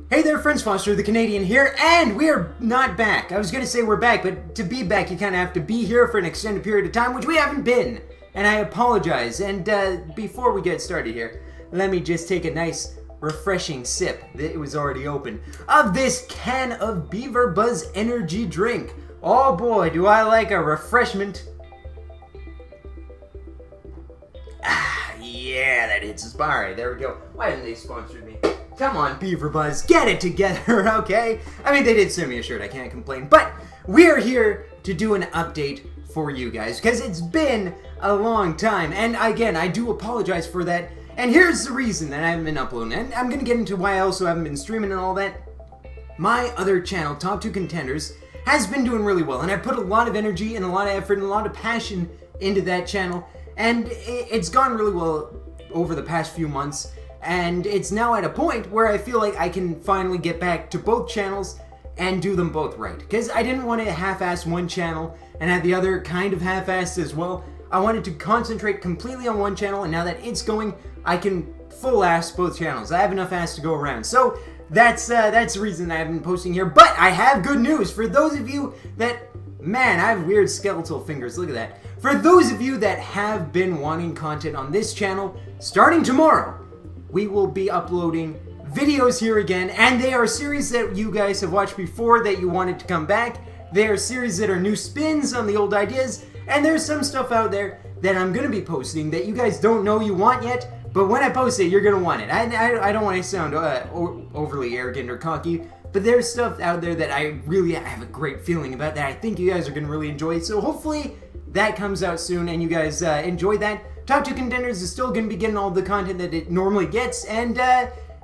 Hey there, friends, Foster the Canadian here, and we are not back. I was going to say we're back, but to be back, you kind of have to be here for an extended period of time, which we haven't been. And I apologize. And before we get started here, let me just take a nice, refreshing sip, it was already open, of this can of Beaver Buzz energy drink. Oh boy, do I like a refreshment. Yeah, that hits the spot. Alright, there we go. Why haven't they sponsored me? Come on, Beaver Buzz, get it together, okay? I mean, they did send me a shirt, I can't complain. But we're here to do an update for you guys, because it's been a long time. And again, I do apologize for that. And here's the reason that I haven't been uploading. And I'm going to get into why I also haven't been streaming and all that. My other channel, Top 2 Contenders, has been doing really well. And I put a lot of energy and a lot of effort and a lot of passion into that channel. And it's gone really well over the past few months. And it's now at a point where I feel like I can finally get back to both channels and do them both right. Because I didn't want to half-ass one channel and have the other kind of half-assed as well. I wanted to concentrate completely on one channel, and now that it's going, I can full-ass both channels. I have enough ass to go around. So that's the reason I haven't been posting here. But I have good news for those of you that... Man, I have weird skeletal fingers, look at that. For those of you that have been wanting content on this channel, starting tomorrow, we will be uploading videos here again, and they are series that you guys have watched before that you wanted to come back. They are series that are new spins on the old ideas, and there's some stuff out there that I'm going to be posting that you guys don't know you want yet, but when I post it, you're going to want it. I don't want to sound overly arrogant or cocky, but there's stuff out there that I really have a great feeling about that I think you guys are going to really enjoy, so hopefully that comes out soon and you guys enjoy that. Top 2 Contenders is still going to be getting all the content that it normally gets, and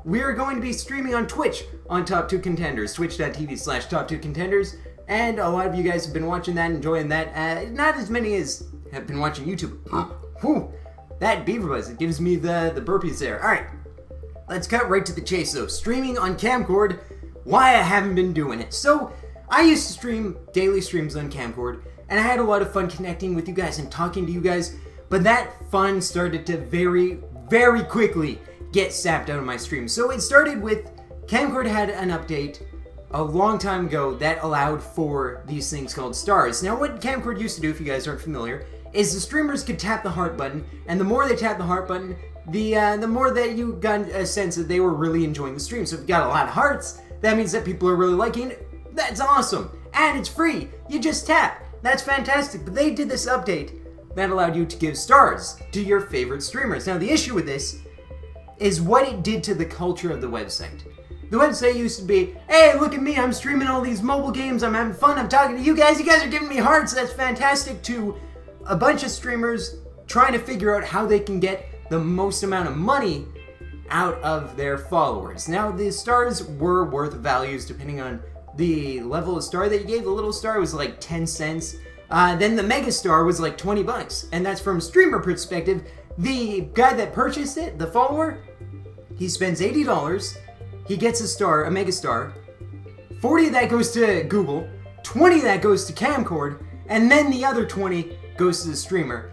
we're going to be streaming on Twitch on Top 2 Contenders, twitch.tv/Top2Contenders, and a lot of you guys have been watching that, enjoying that. Not as many as have been watching YouTube. Whew, that Beaver Buzz, it gives me the burpees there. Alright, let's cut right to the chase though. Streaming on Camcord, why I haven't been doing it. So, I used to stream daily streams on Camcord, and I had a lot of fun connecting with you guys and talking to you guys. But that fun started to very, very quickly get sapped out of my stream. So it started with, Camcord had an update a long time ago that allowed for these things called stars. Now what Camcord used to do, if you guys aren't familiar, is the streamers could tap the heart button, and the more they tap the heart button, the more that you got a sense that they were really enjoying the stream. So if you got a lot of hearts, that means that people are really liking it. That's awesome. And it's free. You just tap. That's fantastic. But they did this update that allowed you to give stars to your favorite streamers. Now the issue with this is what it did to the culture of the website. The website used to be, hey, look at me, I'm streaming all these mobile games, I'm having fun, I'm talking to you guys are giving me hearts, that's fantastic, to a bunch of streamers trying to figure out how they can get the most amount of money out of their followers. Now the stars were worth values depending on the level of star that you gave. The little star was like 10 cents. Then the mega star was like 20 bucks. And that's from streamer perspective. The guy that purchased it, the follower, he spends $80. He gets a star, a mega star. 40 of that goes to Google. 20 of that goes to Camcord. And then the other 20 goes to the streamer.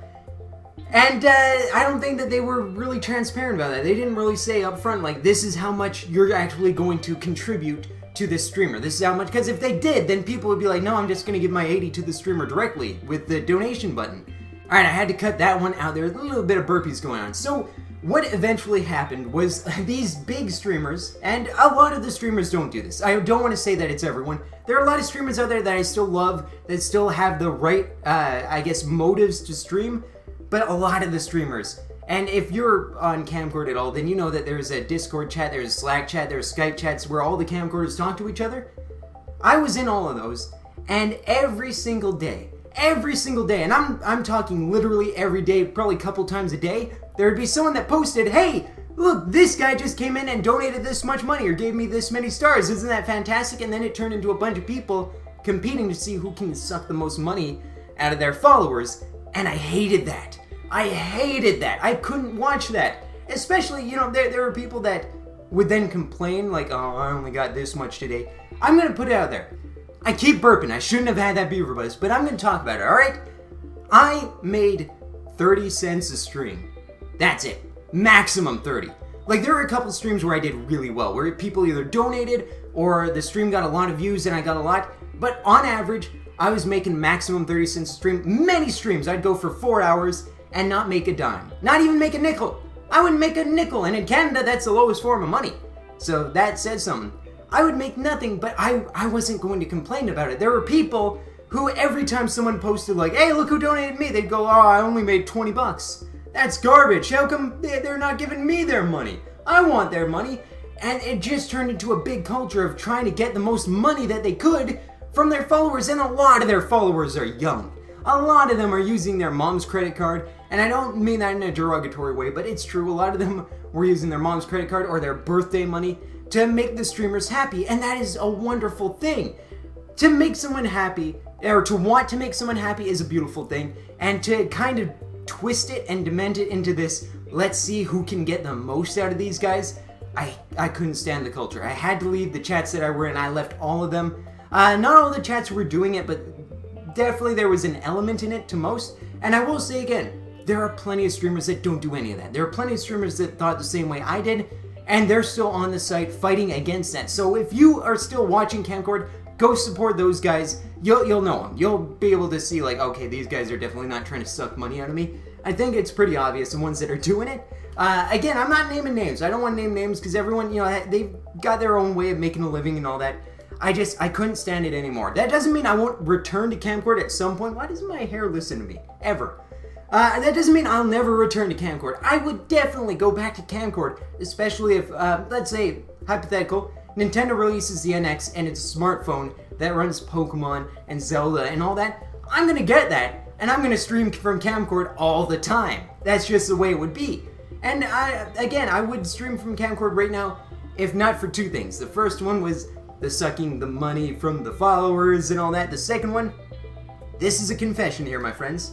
And I don't think that they were really transparent about that. They didn't really say up front, like, this is how much you're actually going to contribute to this streamer. This is how much, because if they did, then people would be like, no, I'm just going to give my 80 to the streamer directly with the donation button. Alright, I had to cut that one out. There's a little bit of burpees going on. So, what eventually happened was these big streamers, and a lot of the streamers don't do this. I don't want to say that it's everyone. There are a lot of streamers out there that I still love, that still have the right, I guess, motives to stream, but a lot of the streamers, and if you're on Camcord at all, then you know that there's a Discord chat, there's a Slack chat, there's Skype chats where all the Camcorders talk to each other. I was in all of those, and every single day, and I'm talking literally every day, probably a couple times a day, there would be someone that posted, hey, look, this guy just came in and donated this much money or gave me this many stars, isn't that fantastic? And then it turned into a bunch of people competing to see who can suck the most money out of their followers, and I hated that. I couldn't watch that. Especially, you know, there were people that would then complain, like, oh, I only got this much today. I'm gonna put it out there. I keep burping. I shouldn't have had that Beaver Buzz, but I'm gonna talk about it, alright? I made 30 cents a stream. That's it. Maximum 30. Like, there were a couple streams where I did really well, where people either donated or the stream got a lot of views and I got a lot. But on average, I was making maximum 30 cents a stream. Many streams, I'd go for 4 hours and not make a dime. Not even make a nickel. I wouldn't make a nickel, and in Canada, that's the lowest form of money. So that says something. I would make nothing, but I wasn't going to complain about it. There were people who every time someone posted like, hey, look who donated me, they'd go, oh, I only made 20 bucks. That's garbage. How come they're not giving me their money? I want their money. And it just turned into a big culture of trying to get the most money that they could from their followers, and a lot of their followers are young. A lot of them are using their mom's credit card, and I don't mean that in a derogatory way, but it's true. A lot of them were using their mom's credit card or their birthday money to make the streamers happy, and that is a wonderful thing. To make someone happy, or to want to make someone happy, is a beautiful thing, and to kind of twist it and dement it into this, let's see who can get the most out of these guys, I couldn't stand the culture. I had to leave the chats that I were in. I left all of them. Not all the chats were doing it, but definitely there was an element in it to most. And I will say again, there are plenty of streamers that don't do any of that. There are plenty of streamers that thought the same way I did, and they're still on the site fighting against that. So if you are still watching Camcord, go support those guys. You'll know them. You'll be able to see like, okay, these guys are definitely not trying to suck money out of me. I think it's pretty obvious, the ones that are doing it. Again, I'm not naming names. I don't want to name names because everyone, they've got their own way of making a living and all that. I couldn't stand it anymore. That doesn't mean I won't return to Camcord at some point. Why doesn't my hair listen to me? Ever. That doesn't mean I'll never return to Camcord. I would definitely go back to Camcord, especially if, let's say, hypothetical, Nintendo releases the NX and it's a smartphone that runs Pokemon and Zelda and all that. I'm gonna get that, and I'm gonna stream from Camcord all the time. That's just the way it would be. And I would stream from Camcord right now, if not for two things. The first one was the sucking the money from the followers and all that. The second one, this is a confession here, my friends.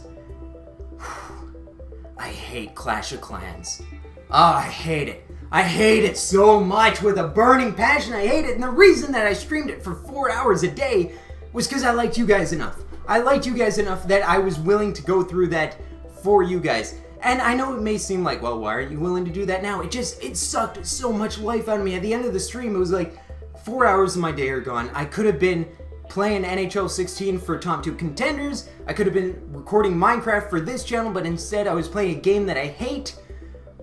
I hate Clash of Clans. Oh, I hate it. I hate it so much with a burning passion. I hate it. And the reason that I streamed it for 4 hours a day was because I liked you guys enough. I liked you guys enough that I was willing to go through that for you guys. And I know it may seem like, well, why aren't you willing to do that now? It sucked so much life out of me. At the end of the stream, it was like 4 hours of my day are gone. I could have been playing NHL 16 for top 2 contenders. I could have been recording Minecraft for this channel, but instead I was playing a game that I hate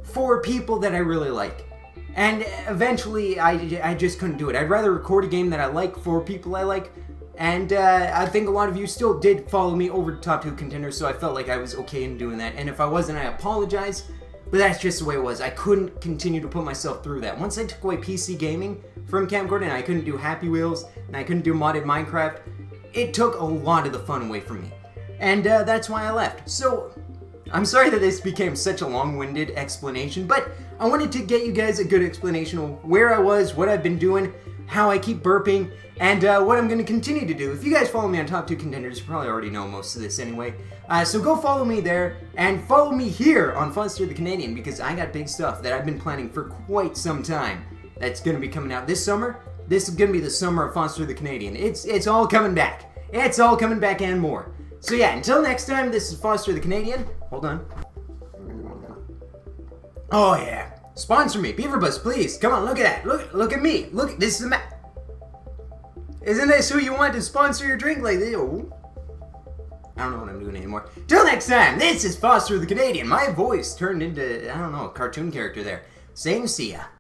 for people that I really like. And eventually I just couldn't do it. I'd rather record a game that I like for people I like. And I think a lot of you still did follow me over to top 2 contenders, so I felt like I was okay in doing that. And if I wasn't, I apologize. But that's just the way it was. I couldn't continue to put myself through that. Once I took away PC gaming from Camcord and I couldn't do Happy Wheels and I couldn't do modded Minecraft, it took a lot of the fun away from me. And that's why I left. So I'm sorry that this became such a long-winded explanation, but I wanted to get you guys a good explanation of where I was, what I've been doing, how I keep burping, and what I'm going to continue to do. If you guys follow me on Top 2 Contenders, you probably already know most of this anyway. So go follow me there, and follow me here on Foster the Canadian, because I got big stuff that I've been planning for quite some time that's going to be coming out this summer. This is going to be the summer of Foster the Canadian. It's all coming back. It's all coming back and more. So yeah, until next time, this is Foster the Canadian. Hold on. Oh yeah. Sponsor me. Beaverbuzz, please. Come on, look at that. Look at me. Look, this is the map. Isn't this who you want to sponsor your drink like this? Oh. I don't know what I'm doing anymore. Till next time, this is Foster the Canadian. My voice turned into, I don't know, a cartoon character there. Saying see ya.